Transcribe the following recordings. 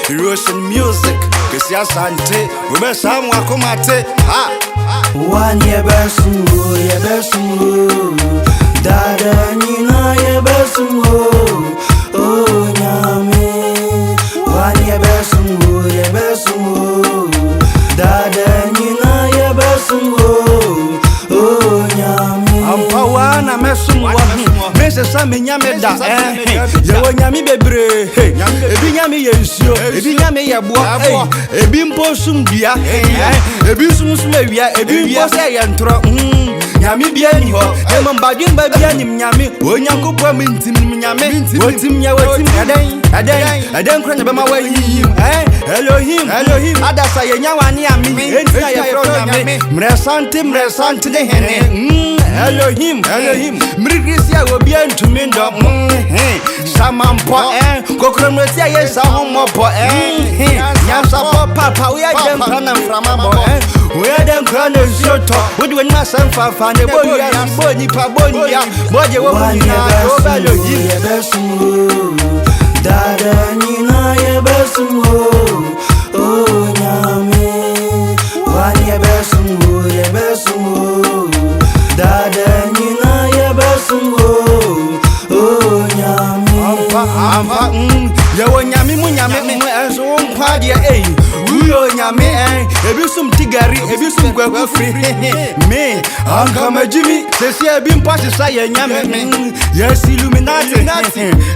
Russian music, cause ya sante, we be some wakomate. Ha! One year besu, Dada nina ye besu, oh nyame. One year besu, Dada nina ye besu, oh nyame. Ampawana mesum wa mese same nyame da ye wo nyame bebre ebi nyame ye nsuo ebi nyame ye bo ebi mpo sum dua ebi sum awia ebi mpo se ye ntro nyame bia ni ho e mbadwen ba bia nim nyame onyankopɔ mintim nyame wotim nya wotim adan kro nyebe ma wa yiyim Elohim adasa ye nyawane ami entina ye fro nyame mresante de hene Elohim mrigisia obi antumi ndo samampo kokromreti aye sa homopo nyasa papa we adem prana mframabo we adem prana zoto we do na sanfafa ne boya bonipa bonia boje wo nyina Elohim Dada nina ye besu, oh nyame. One ye besu, Dada nina ye besu, oh nyame. Ampa ye wo nyame mu nyame enso wo nkwa de uyo nyame ebisum tigari ebisum kwaku free me ankama jimi sesi ebi mpase sa ye nyame yes illuminati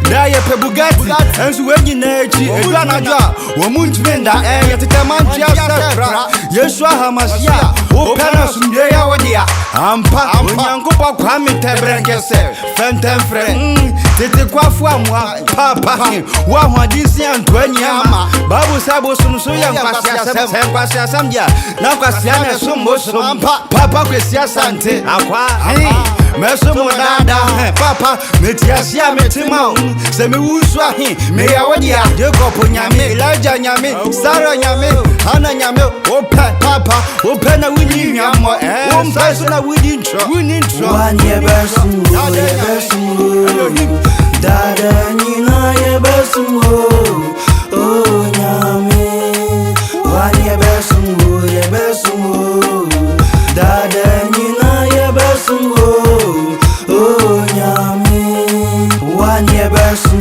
da ye pebugati enso wenyi na echi edu anajo wo muntmenda ye tetemantia safra yesu ahamasia wo kana sumdie ya wodia ampa onyankopɔ kwa metebrenkese fentemfre tete kwafu amwa papa wo ahwadisi antwanyama babu sabo sumso ya kwasiya samja na kwasiya na sumbo papa kwasiya sante akwa mesumo dada papa metiasia metima se me wuswa me ya wodia Jacob nyame Elijah nyame Sarah nyame Hannah nyame papa na wini nyamo so na wini intro one year besu Dada nina ye besu, oh nyame. One year besu, Dada nina ye besu, oh nyame. One year besu,